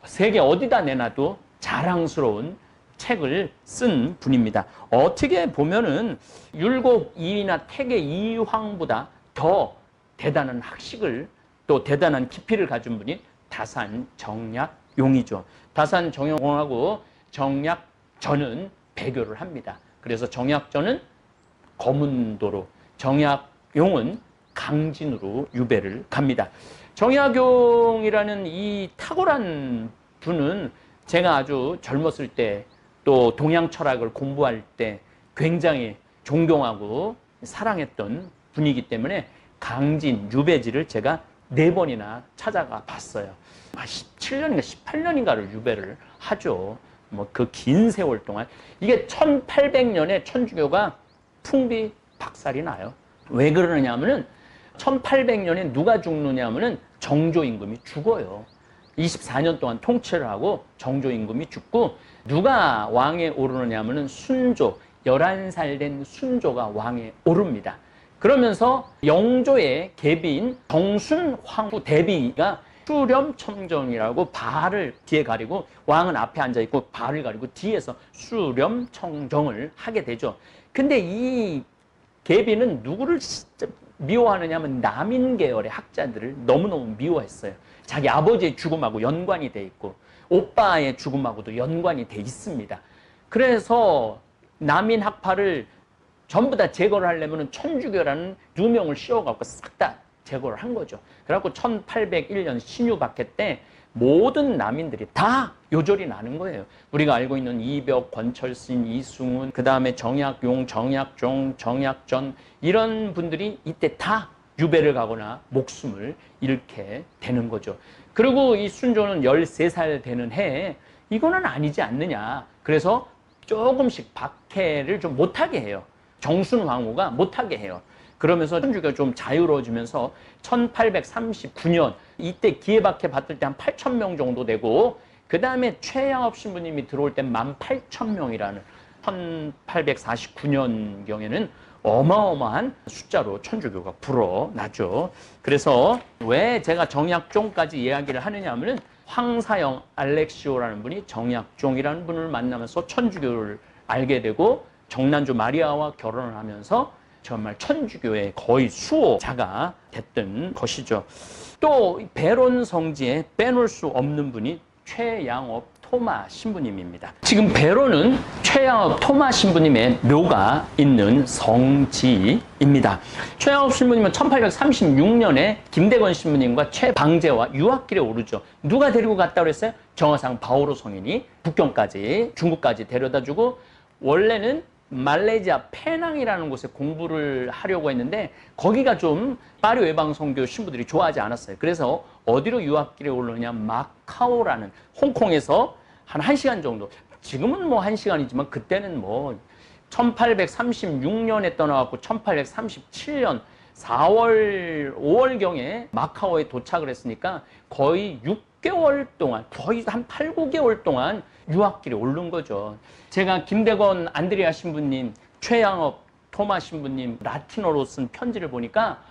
세계 어디다 내놔도 자랑스러운 책을 쓴 분입니다. 어떻게 보면은 율곡 2위나 태계 2황보다 더 대단한 학식을 또 대단한 깊이를 가진 분이 다산정약용이죠. 다산정약용하고 정약전은 배교를 합니다. 그래서 정약전은 거문도로, 정약용은 강진으로 유배를 갑니다. 정약용이라는 이 탁월한 분은 제가 아주 젊었을 때 또 동양 철학을 공부할 때 굉장히 존경하고 사랑했던 분이기 때문에 강진, 유배지를 제가 4번이나 찾아가 봤어요. 17년인가 18년인가를 유배를 하죠. 뭐 그 긴 세월 동안. 이게 1800년에 천주교가 풍비박살이 나요. 왜 그러느냐 하면은 1800년에 누가 죽느냐 하면은 정조임금이 죽어요. 24년 동안 통치를 하고 정조임금이 죽고 누가 왕에 오르느냐 하면은 순조, 11살 된 순조가 왕에 오릅니다. 그러면서 영조의 계비인 정순황후 대비가 수렴청정이라고 발을 뒤에 가리고 왕은 앞에 앉아있고 발을 가리고 뒤에서 수렴청정을 하게 되죠. 근데 이 계비는 누구를 진짜 미워하느냐 하면 남인 계열의 학자들을 너무너무 미워했어요. 자기 아버지의 죽음하고 연관이 돼 있고 오빠의 죽음하고도 연관이 돼 있습니다. 그래서 남인 학파를 전부 다 제거를 하려면 천주교라는 누명을 씌워갖고 싹 다 제거를 한 거죠. 그래갖고 1801년 신유박해 때 모든 남인들이 다 요절이 나는 거예요. 우리가 알고 있는 이벽, 권철신, 이승훈, 그 다음에 정약용, 정약종, 정약전 이런 분들이 이때 다 유배를 가거나 목숨을 잃게 되는 거죠. 그리고 이 순조는 13살 되는 해에 이거는 아니지 않느냐. 그래서 조금씩 박해를 좀 못하게 해요. 정순왕후가 못하게 해요. 그러면서 천주교가 좀 자유로워지면서 1839년 이때 기해박해 받을 때 한 8,000명 정도 되고 그 다음에 최양업 신부님이 들어올 때 18,000명이라는 1849년경에는 어마어마한 숫자로 천주교가 불어나죠. 그래서 왜 제가 정약종까지 이야기를 하느냐 하면은 황사영 알렉시오라는 분이 정약종이라는 분을 만나면서 천주교를 알게 되고 정난주 마리아와 결혼을 하면서 정말 천주교의 거의 수호자가 됐던 것이죠. 또 베론 성지에 빼놓을 수 없는 분이 최양업 토마 신부님입니다. 지금 베론은 최양업 토마 신부님의 묘가 있는 성지입니다. 최양업 신부님은 1836년에 김대건 신부님과 최방제와 유학길에 오르죠. 누가 데리고 갔다고 그랬어요? 정화상 바오로 성인이 북경까지 중국까지 데려다주고 원래는 말레이시아 페낭이라는 곳에 공부를 하려고 했는데 거기가 좀 파리 외방선교 신부들이 좋아하지 않았어요. 그래서 어디로 유학길에 오르느냐 마카오라는 홍콩에서 한 1시간 정도. 지금은 뭐 1시간이지만 그때는 뭐 1836년에 떠나갖고 1837년 4월, 5월경에 마카오에 도착을 했으니까 거의 6개월 동안, 거의 한 8, 9개월 동안 유학길에 오른 거죠. 제가 김대건 안드레아 신부님, 최양업 토마 신부님 라틴어로 쓴 편지를 보니까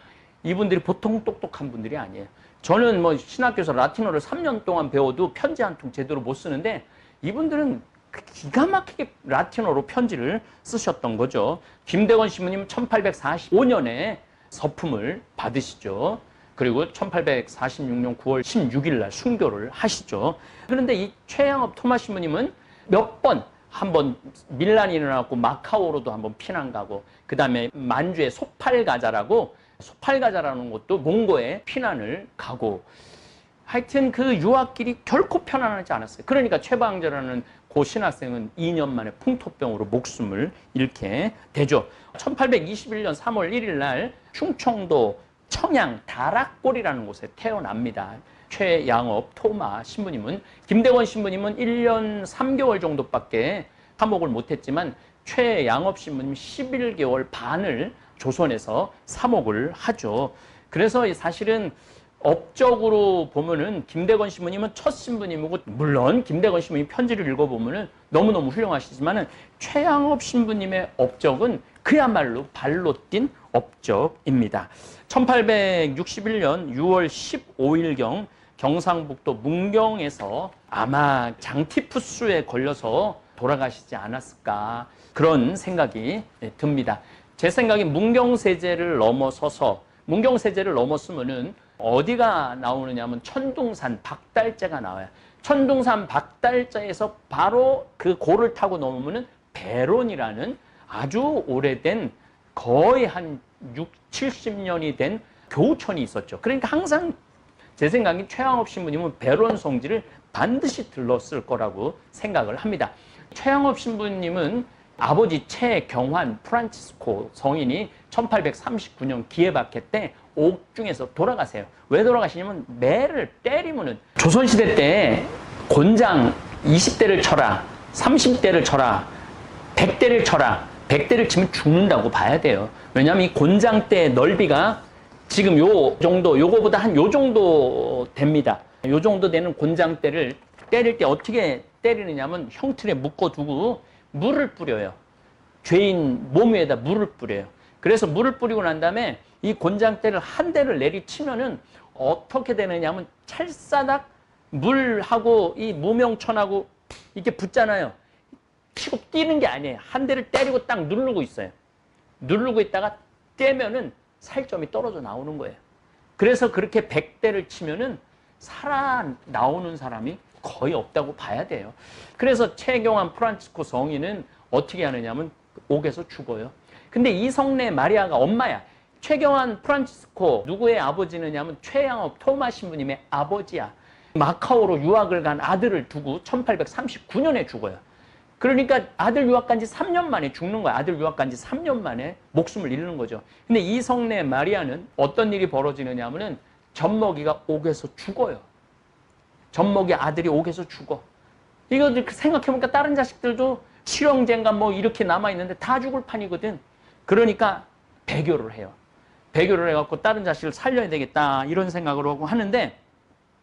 이분들이 보통 똑똑한 분들이 아니에요. 저는 뭐 신학교에서 라틴어를 3년 동안 배워도 편지 한 통 제대로 못 쓰는데 이분들은 기가 막히게 라틴어로 편지를 쓰셨던 거죠. 김대건 신부님 1845년에 서품을 받으시죠. 그리고 1846년 9월 16일 날 순교를 하시죠. 그런데 이 최양업 토마 신부님은 몇 번, 한번 밀란이 일어나고 마카오로도 한번 피난 가고, 그 다음에 만주의 소팔가자라는 곳도 몽고에 피난을 가고, 하여튼 그 유학길이 결코 편안하지 않았어요. 그러니까 최방자라는 고 신학생은 2년 만에 풍토병으로 목숨을 잃게 되죠. 1821년 3월 1일 날 충청도 청양 다락골이라는 곳에 태어납니다. 최양업 토마 신부님은, 김대건 신부님은 1년 3개월 정도밖에 사목을 못했지만 최양업 신부님 11개월 반을 조선에서 사목을 하죠. 그래서 사실은 업적으로 보면은 김대건 신부님은 첫 신부님이고, 물론 김대건 신부님 편지를 읽어보면은 너무너무 훌륭하시지만은 최양업 신부님의 업적은 그야말로 발로 뛴 업적입니다. 1861년 6월 15일경 경상북도 문경에서 아마 장티푸스에 걸려서 돌아가시지 않았을까, 그런 생각이 듭니다. 제 생각에 문경세제를 넘었으면은 어디가 나오느냐 하면 천둥산 박달재가 나와요. 천둥산 박달재에서 바로 그 고를 타고 넘으면은 배론이라는 아주 오래된, 거의 한 6, 70년이 된 교우천이 있었죠. 그러니까 항상 제 생각에 최양업 신부님은 배론 성지를 반드시 들렀을 거라고 생각을 합니다. 최양업 신부님은 아버지 최경환 프란치스코 성인이 1839년 기해박해 때 옥중에서 돌아가세요. 왜 돌아가시냐면 매를 때리면은, 조선시대 때 곤장 20대를 쳐라, 30대를 쳐라, 100대를 쳐라, 100대를 치면 죽는다고 봐야 돼요. 왜냐하면 이 곤장대 넓이가 지금 요 정도, 요거보다 한 요 정도 됩니다. 요 정도 되는 곤장대를 때릴 때 어떻게 때리느냐면 형틀에 묶어두고 물을 뿌려요. 죄인 몸 위에다 물을 뿌려요. 그래서 물을 뿌리고 난 다음에 이 곤장대를 한 대를 내리치면은 어떻게 되느냐면 찰사닥 물하고 이 무명천하고 이렇게 붙잖아요. 치고 뛰는 게 아니에요. 한 대를 때리고 딱 누르고 있어요. 누르고 있다가 떼면은 살점이 떨어져 나오는 거예요. 그래서 그렇게 100대를 치면은 살아 나오는 사람이 거의 없다고 봐야 돼요. 그래서 최경환 프란치스코 성인은 어떻게 하느냐면 옥에서 죽어요. 근데 이성래 마리아가 엄마야. 최경환 프란치스코 누구의 아버지느냐면 최양업 토마 신부님의 아버지야. 마카오로 유학을 간 아들을 두고 1839년에 죽어요. 그러니까 아들 유학 간 지 3년 만에 죽는 거야. 아들 유학 간 지 3년 만에 목숨을 잃는 거죠. 근데 이성래 마리아는 어떤 일이 벌어지느냐 하면은 젖먹이가 옥에서 죽어요. 젖먹이 아들이 옥에서 죽어. 이거 생각해보니까 다른 자식들도 실형제인가 뭐 이렇게 남아있는데 다 죽을 판이거든. 그러니까 배교를 해요. 배교를 해갖고 다른 자식을 살려야 되겠다, 이런 생각을 하고 하는데,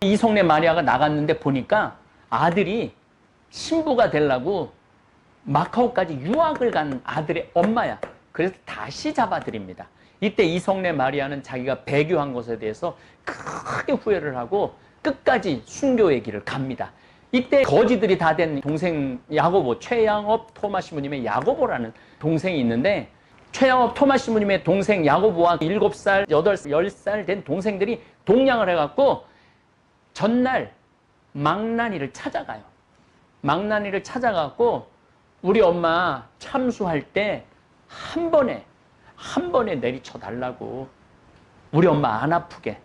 이성래 마리아가 나갔는데 보니까 아들이 신부가 되려고 마카오까지 유학을 간 아들의 엄마야. 그래서 다시 잡아들입니다. 이때 이성래 마리아는 자기가 배교한 것에 대해서 크게 후회를 하고 끝까지 순교의 길을 갑니다. 이때 거지들이 다 된 동생 야고보, 최양업 토마 신부님의 야고보라는 동생이 있는데, 최양업 토마 신부님의 동생 야고보와 7살, 8살, 10살 된 동생들이 동냥을 해갖고 전날 망나니를 찾아가요. 망나니를 찾아가고 우리 엄마 참수할 때 한 번에 내리쳐 달라고, 우리 엄마 안 아프게.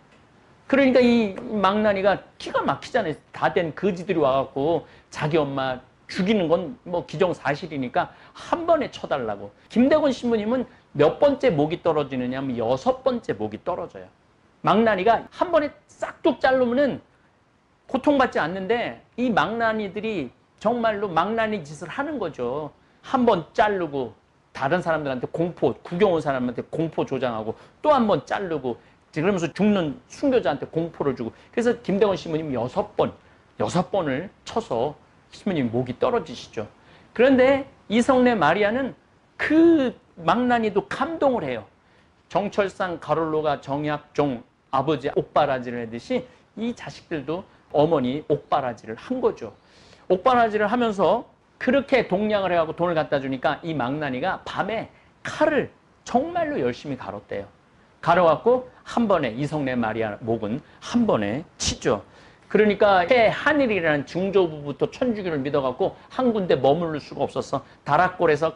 그러니까 이 망나니가 기가 막히잖아요. 다 된 거지들이 와갖고 자기 엄마 죽이는 건 뭐 기정사실이니까 한 번에 쳐달라고. 김대건 신부님은 몇 번째 목이 떨어지느냐 하면 6번째 목이 떨어져요. 망나니가 한 번에 싹둑 자르면은 고통받지 않는데, 이 망나니들이 정말로 망나니 짓을 하는 거죠. 한 번 자르고 다른 사람들한테 공포, 구경 온 사람한테 공포 조장하고 또 한 번 자르고, 그러면서 죽는 순교자한테 공포를 주고. 그래서 김대건 신부님 6번을 쳐서 신부님 목이 떨어지시죠. 그런데 이성래 마리아는 그 망나니도 감동을 해요. 정철상 가롤로가 정약종 아버지 옥바라지를 하듯이 이 자식들도 어머니 옥바라지를 한 거죠. 옥바라지를 하면서 그렇게 동냥을 해갖고 돈을 갖다 주니까 이 망나니가 밤에 칼을 정말로 열심히 갈았대요. 갈아갖고 한 번에 이성래 마리아 목은 한 번에 치죠. 그러니까 해 하늘이라는 증조부부터 천주교를 믿어갖고 한 군데 머무를 수가 없었어. 다락골에서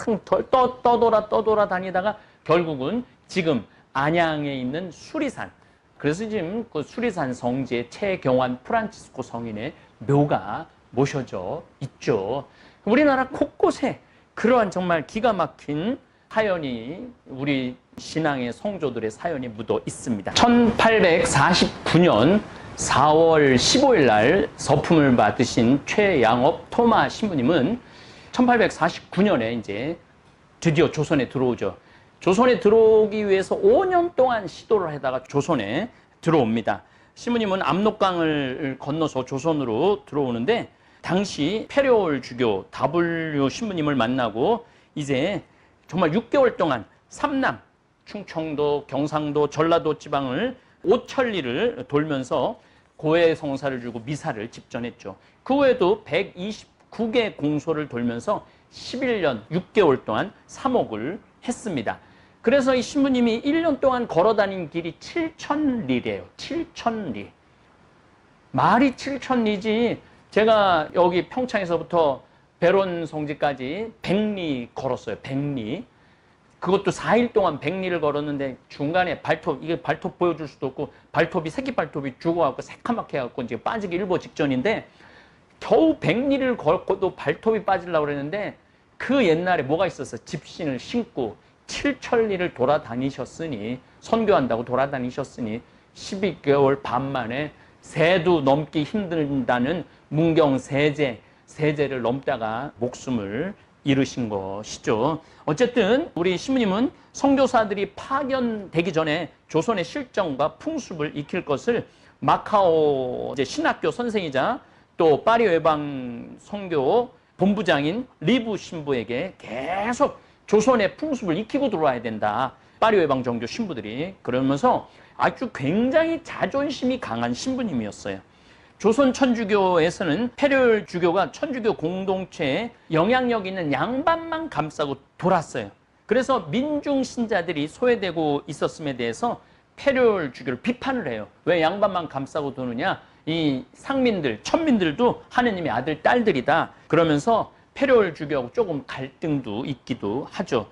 그냥 떠돌아 다니다가 결국은 지금 안양에 있는 수리산, 그래서 지금 그 수리산 성지에 최경환 프란치스코 성인의 묘가 모셔져 있죠. 우리나라 곳곳에 그러한 정말 기가 막힌 사연이, 우리 신앙의 성조들의 사연이 묻어 있습니다. 1849년 4월 15일 날 서품을 받으신 최양업 토마 신부님은 1849년에 이제 드디어 조선에 들어오죠. 조선에 들어오기 위해서 5년 동안 시도를 하다가 조선에 들어옵니다. 신부님은 압록강을 건너서 조선으로 들어오는데, 당시 페레올 주교 W 신부님을 만나고 이제 정말 6개월 동안 삼남, 충청도, 경상도, 전라도 지방을 5천리를 돌면서 고해 성사를 주고 미사를 집전했죠. 그 외에도 129개 공소를 돌면서 11년 6개월 동안 사목을 했습니다. 그래서 이 신부님이 1년 동안 걸어다닌 길이 7,000리래요. 7,000리. 말이 7,000리지, 제가 여기 평창에서부터 배론 성지까지 100리 걸었어요. 100리. 그것도 4일 동안 100리를 걸었는데 중간에 발톱, 이게 발톱 보여줄 수도 없고, 발톱이, 새끼 발톱이 죽어갖고 새카맣게 해갖고 이제 빠지기 일보 직전인데, 겨우 100리를 걷고도 발톱이 빠지려고 그랬는데, 그 옛날에 뭐가 있었어? 집신을 신고 7천리를 돌아다니셨으니, 선교한다고 돌아다니셨으니 12개월 반 만에 세도 넘기 힘든다는 문경 세제를 넘다가 목숨을 잃으신 것이죠. 어쨌든 우리 신부님은 선교사들이 파견되기 전에 조선의 실정과 풍습을 익힐 것을 마카오 이제 신학교 선생이자 또 파리 외방 선교 본부장인 리브 신부에게 계속 조선의 풍습을 익히고 들어와야 된다. 파리 외방 정교 신부들이 그러면서 아주 굉장히 자존심이 강한 신부님이었어요. 조선 천주교에서는 페레올 주교가 천주교 공동체에 영향력 있는 양반만 감싸고 돌았어요. 그래서 민중 신자들이 소외되고 있었음에 대해서 페레올 주교를 비판을 해요. 왜 양반만 감싸고 도느냐? 이 상민들, 천민들도 하느님의 아들, 딸들이다. 그러면서 페레올 주교하고 조금 갈등도 있기도 하죠.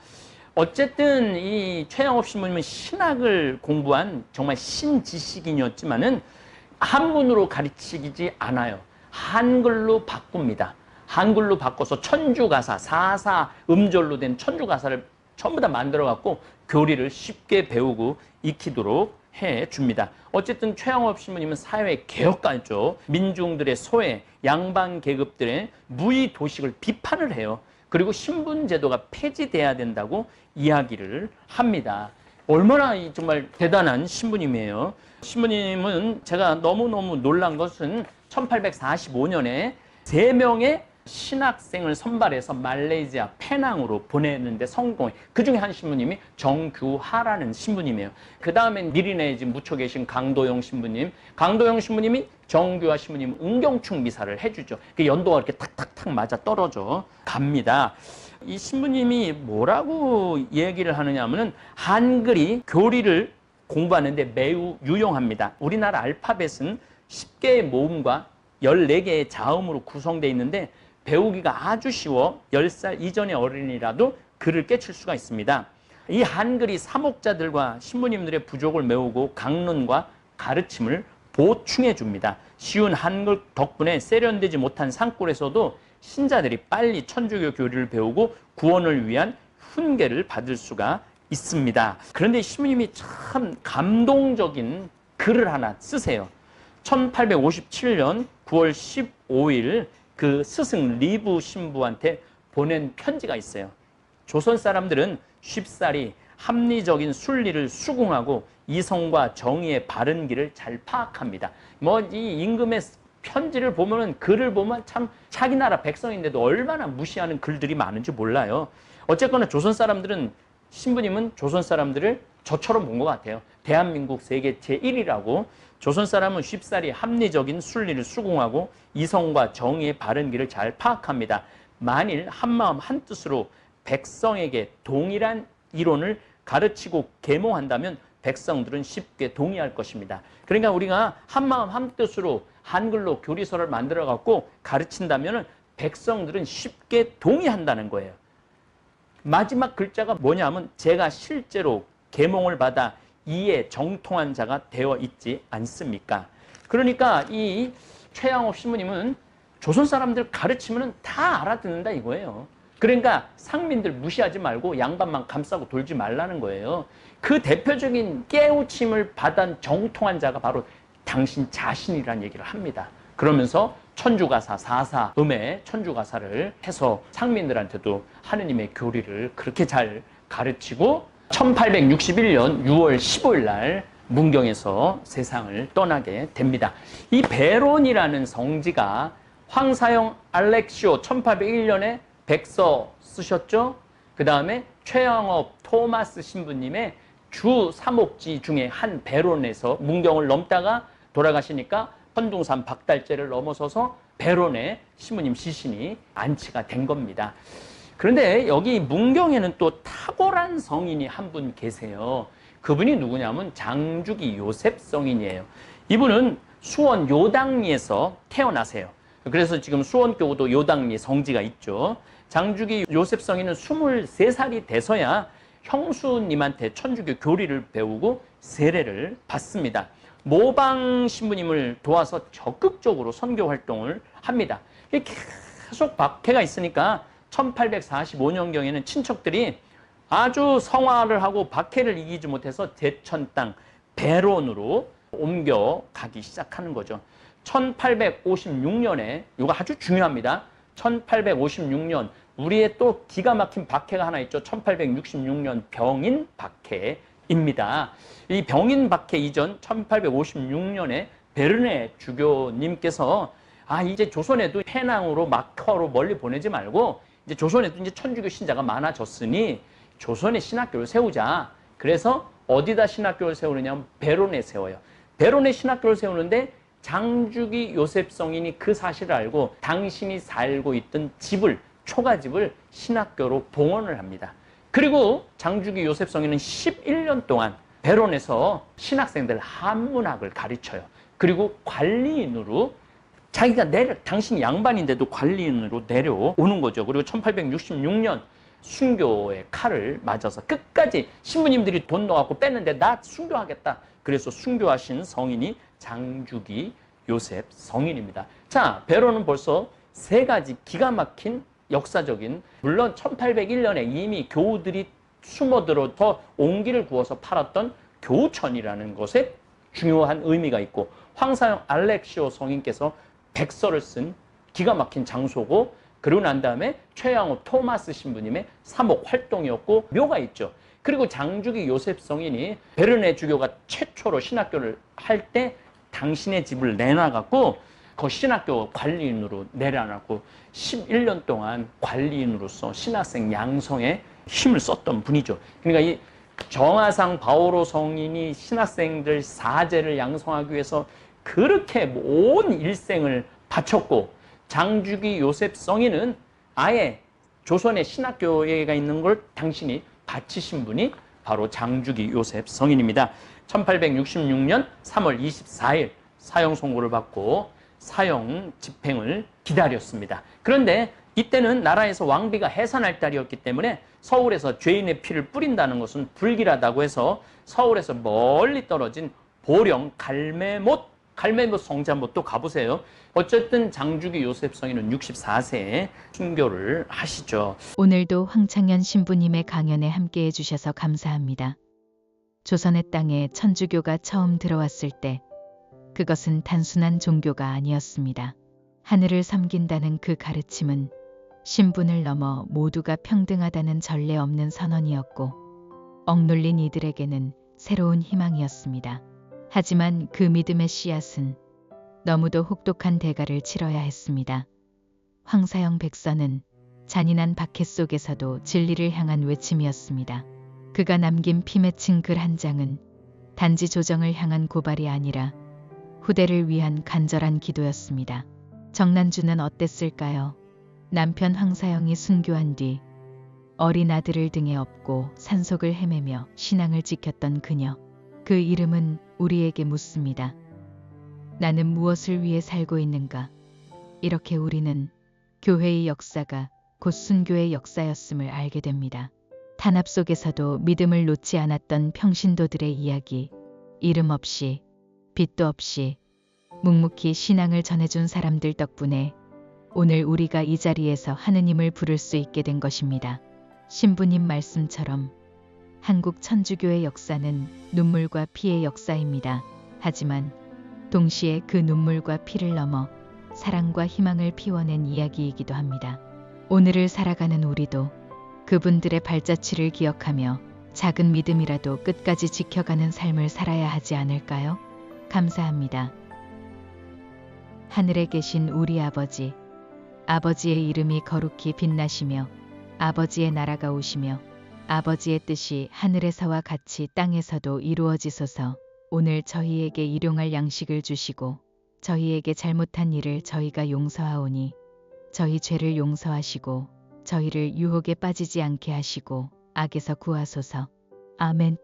어쨌든 이 최양업 신부님은 신학을 공부한 정말 신지식인이었지만은 한문으로 가르치지 않아요. 한글로 바꿉니다. 한글로 바꿔서 천주가사, 사사 음절로 된 천주가사를 전부 다 만들어갖고 교리를 쉽게 배우고 익히도록 해줍니다. 어쨌든 최양업 신부님은 사회 개혁가죠. 민중들의 소외, 양반 계급들의 무의 도식을 비판을 해요. 그리고 신분제도가 폐지돼야 된다고 이야기를 합니다. 얼마나 정말 대단한 신부님이에요. 신부님은 제가 너무너무 놀란 것은 1845년에 3명의 신학생을 선발해서 말레이시아 페낭으로 보내는데 성공해. 그 중에 한 신부님이 정규하라는 신부님이에요. 그 다음에 미리네에 지금 묻혀 계신 강도영 신부님. 강도영 신부님이 정규하 신부님 은경축 미사를 해주죠. 그 연도가 이렇게 탁탁탁 맞아 떨어져 갑니다. 이 신부님이 뭐라고 얘기를 하느냐 하면은 한글이 교리를 공부하는데 매우 유용합니다. 우리나라 알파벳은 10개의 모음과 14개의 자음으로 구성되어 있는데 배우기가 아주 쉬워 10살 이전의 어린이라도 글을 깨칠 수가 있습니다. 이 한글이 사목자들과 신부님들의 부족을 메우고 강론과 가르침을 보충해 줍니다. 쉬운 한글 덕분에 세련되지 못한 산골에서도 신자들이 빨리 천주교 교리를 배우고 구원을 위한 훈계를 받을 수가 있습니다. 그런데 신부님이 참 감동적인 글을 하나 쓰세요. 1857년 9월 15일 그 스승 리브 신부한테 보낸 편지가 있어요. 조선 사람들은 쉽사리 합리적인 순리를 수긍하고 이성과 정의의 바른 길을 잘 파악합니다. 이 임금의 편지를 보면은, 글을 보면 참 자기 나라 백성인데도 얼마나 무시하는 글들이 많은지 몰라요. 어쨌거나 조선 사람들은, 신부님은 조선 사람들을 저처럼 본 것 같아요. 대한민국 세계 제1위라고. 조선 사람은 쉽사리 합리적인 순리를 수긍하고 이성과 정의의 바른 길을 잘 파악합니다. 만일 한마음 한뜻으로 백성에게 동일한 이론을 가르치고 계몽한다면 백성들은 쉽게 동의할 것입니다. 그러니까 우리가 한마음 한뜻으로 한글로 교리서를 만들어 갖고 가르친다면 백성들은 쉽게 동의한다는 거예요. 마지막 글자가 뭐냐면 제가 실제로 계몽을 받아 이에 정통한 자가 되어 있지 않습니까? 그러니까 이 최양옥 신부님은 조선 사람들 가르치면 다 알아듣는다 이거예요. 그러니까 상민들 무시하지 말고 양반만 감싸고 돌지 말라는 거예요. 그 대표적인 깨우침을 받은 정통한 자가 바로 당신 자신이라는 얘기를 합니다. 그러면서 천주가사, 사사음의 천주가사를 해서 상민들한테도 하느님의 교리를 그렇게 잘 가르치고 1861년 6월 15일 날 문경에서 세상을 떠나게 됩니다. 이 베론이라는 성지가 황사영 알렉시오 1801년에 백서 쓰셨죠. 그 다음에 최영업 토마스 신부님의 주 사목지 중에 한 베론에서 문경을 넘다가 돌아가시니까 헌둥산 박달재를 넘어서서 베론에 신부님 시신이 안치가 된 겁니다. 그런데 여기 문경에는 또 탁월한 성인이 한 분 계세요. 그분이 누구냐면 장주기 요셉 성인이에요. 이분은 수원 요당리에서 태어나세요. 그래서 지금 수원교도 요당리 성지가 있죠. 장주기 요셉 성인은 23살이 돼서야 형수님한테 천주교 교리를 배우고 세례를 받습니다. 모방 신부님을 도와서 적극적으로 선교 활동을 합니다. 계속 박해가 있으니까 1845년경에는 친척들이 아주 성화를 하고 박해를 이기지 못해서 제천 땅 베론으로 옮겨가기 시작하는 거죠. 1856년에 이거 아주 중요합니다. 1856년 우리의 또 기가 막힌 박해가 하나 있죠. 1866년 병인 박해입니다. 이 병인 박해 이전 1856년에 베르네 주교님께서 이제 조선에도 해낭으로 막화로 멀리 보내지 말고 이제 조선에도 이제 천주교 신자가 많아졌으니 조선에 신학교를 세우자. 그래서 어디다 신학교를 세우느냐면 베론에 세워요. 베론에 신학교를 세우는데 장주기 요셉 성인이 그 사실을 알고 당신이 살고 있던 집을 초가집을 신학교로 봉헌을 합니다. 그리고 장주기 요셉 성인은 11년 동안 베론에서 신학생들 한문학을 가르쳐요. 그리고 관리인으로 자기가 당신이 양반인데도 관리인으로 내려오는 거죠. 그리고 1866년 순교의 칼을 맞아서 끝까지 신부님들이 돈 넣어갖고 뺐는데 나 순교하겠다. 그래서 순교하신 성인이 장주기 요셉 성인입니다. 자, 베론은 벌써 세 가지 기가 막힌 역사적인, 물론 1801년에 이미 교우들이 숨어들어서 옹기를 구워서 팔았던 교우천이라는 것에 중요한 의미가 있고, 황사영 알렉시오 성인께서 백서를 쓴 기가 막힌 장소고, 그리고 난 다음에 최양호 토마스 신부님의 사목 활동이었고 묘가 있죠. 그리고 장주기 요셉 성인이 베르네 주교가 최초로 신학교를 할 때 당신의 집을 내놔갖고 그 신학교 관리인으로 내려놨고 11년 동안 관리인으로서 신학생 양성에 힘을 썼던 분이죠. 그러니까 이 정하상 바오로 성인이 신학생들 사제를 양성하기 위해서 그렇게 온 일생을 바쳤고, 장주기 요셉 성인은 아예 조선의 신학교회가 있는 걸 당신이 바치신 분이 바로 장주기 요셉 성인입니다. 1866년 3월 24일 사형 선고를 받고 사형 집행을 기다렸습니다. 그런데 이때는 나라에서 왕비가 해산할 달이었기 때문에 서울에서 죄인의 피를 뿌린다는 것은 불길하다고 해서 서울에서 멀리 떨어진 보령 갈매못 성지 한번 또 가보세요. 어쨌든 장주기 요셉 성인은 64세에 순교를 하시죠. 오늘도 황창현 신부님의 강연에 함께해 주셔서 감사합니다. 조선의 땅에 천주교가 처음 들어왔을 때 그것은 단순한 종교가 아니었습니다. 하늘을 섬긴다는 그 가르침은 신분을 넘어 모두가 평등하다는 전례 없는 선언이었고, 억눌린 이들에게는 새로운 희망이었습니다. 하지만 그 믿음의 씨앗은 너무도 혹독한 대가를 치러야 했습니다. 황사영 백서는 잔인한 박해 속에서도 진리를 향한 외침이었습니다. 그가 남긴 피 맺힌 글 한 장은 단지 조정을 향한 고발이 아니라 후대를 위한 간절한 기도였습니다. 정난주는 어땠을까요? 남편 황사영이 순교한 뒤 어린 아들을 등에 업고 산속을 헤매며 신앙을 지켰던 그녀. 그 이름은 우리에게 묻습니다. 나는 무엇을 위해 살고 있는가? 이렇게 우리는 교회의 역사가 곧 순교의 역사였음을 알게 됩니다. 탄압 속에서도 믿음을 놓지 않았던 평신도들의 이야기, 이름 없이, 빛도 없이 묵묵히 신앙을 전해준 사람들 덕분에 오늘 우리가 이 자리에서 하느님을 부를 수 있게 된 것입니다. 신부님 말씀처럼 한국 천주교의 역사는 눈물과 피의 역사입니다. 하지만 동시에 그 눈물과 피를 넘어 사랑과 희망을 피워낸 이야기이기도 합니다. 오늘을 살아가는 우리도 그분들의 발자취를 기억하며 작은 믿음이라도 끝까지 지켜가는 삶을 살아야 하지 않을까요? 감사합니다. 하늘에 계신 우리 아버지, 아버지의 이름이 거룩히 빛나시며 아버지의 나라가 오시며 아버지의 뜻이 하늘에서와 같이 땅에서도 이루어지소서. 오늘 저희에게 일용할 양식을 주시고 저희에게 잘못한 일을 저희가 용서하오니 저희 죄를 용서하시고 저희를 유혹에 빠지지 않게 하시고 악에서 구하소서. 아멘.